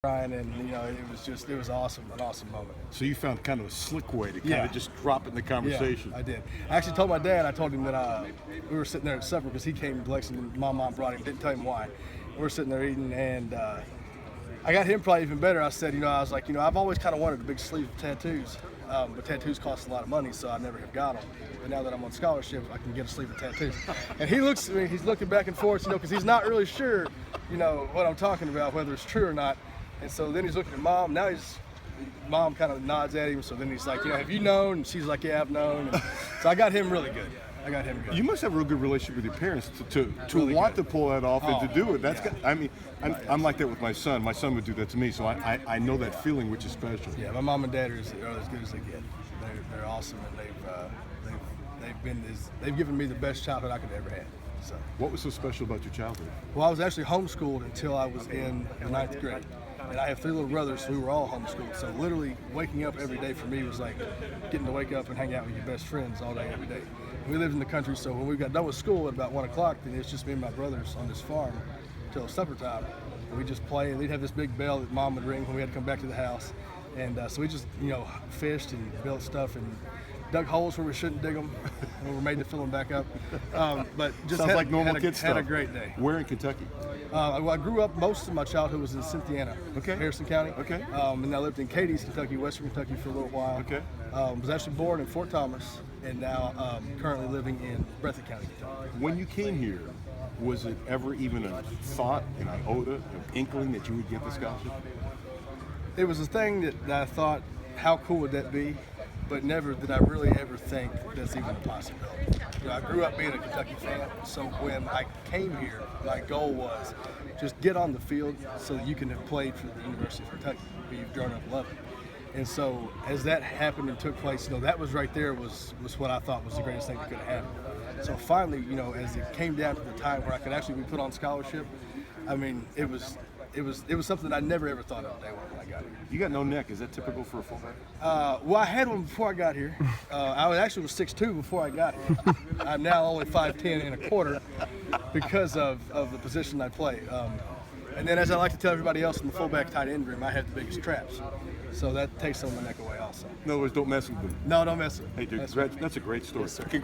crying, and it was awesome, an awesome moment. So you found kind of a slick way to kind of just drop it in the conversation. Yeah, I did. I actually told my dad. I told him that we were sitting there at supper because he came to Lexington. My mom brought him. Didn't tell him why. We were sitting there eating, and I got him probably even better. I said, I was like, I've always kind of wanted a big sleeve of tattoos, but tattoos cost a lot of money, so I never have got them. But now that I'm on scholarship, I can get a sleeve of tattoos. And he looks at me. He's looking back and forth, because he's not really sure, what I'm talking about, whether it's true or not. And so then he's looking at Mom. Now Mom kind of nods at him. So then he's like, have you known? And she's like, yeah, I've known. And so I got him really good. You must have a real good relationship with your parents to really want good. to pull that off and to do it. That's yeah. I'm like that with my son. My son would do that to me, so I know that feeling, which is special. Yeah, my mom and dad are as good as they get. They're awesome, and they've given me the best childhood I could ever have. So. What was so special about your childhood? Well, I was actually homeschooled until I was in the 9th grade. And I have 3 little brothers, so we were all homeschooled. So literally waking up every day for me was like getting to wake up and hang out with your best friends all day, every day. We lived in the country, so when we got done with school at about 1 o'clock, then it's just me and my brothers on this farm till supper time. And we just play, and they'd have this big bell that Mom would ring when we had to come back to the house. And so we just, fished and built stuff and dug holes where we shouldn't dig them. We were made to fill them back up. But just Sounds like normal kid stuff. Had a great day. Where in Kentucky? I grew up, most of my childhood was in Cynthiana, Harrison County. Okay. And I lived in Cadiz, Kentucky, Western Kentucky for a little while. Okay. Was actually born in Fort Thomas, and now currently living in Breathitt County, Kentucky. When you came here, was it ever even a thought, an iota, an inkling that you would get the scholarship? It was a thing that I thought, how cool would that be? But never did I really ever think that's even a possibility. I grew up being a Kentucky fan, so when I came here, my goal was just get on the field so that you can have played for the University of Kentucky, who you've grown up loving. And so as that happened and took place, that was right there was what I thought was the greatest thing that could have happened. So finally, as it came down to the time where I could actually be put on scholarship, it was something I never ever thought of day one when I got here. You got no neck. Is that typical for a fullback? Well, I had one before I got here. I actually was 6'2" before I got here. I'm now only 5'10" and a quarter because of the position I play. And then, as I like to tell everybody else in the fullback tight end room, I have the biggest traps. So that takes some of my neck away also. In other words, don't mess with them. No, don't mess with them. Hey, dude, that's a great story. Yes, sir.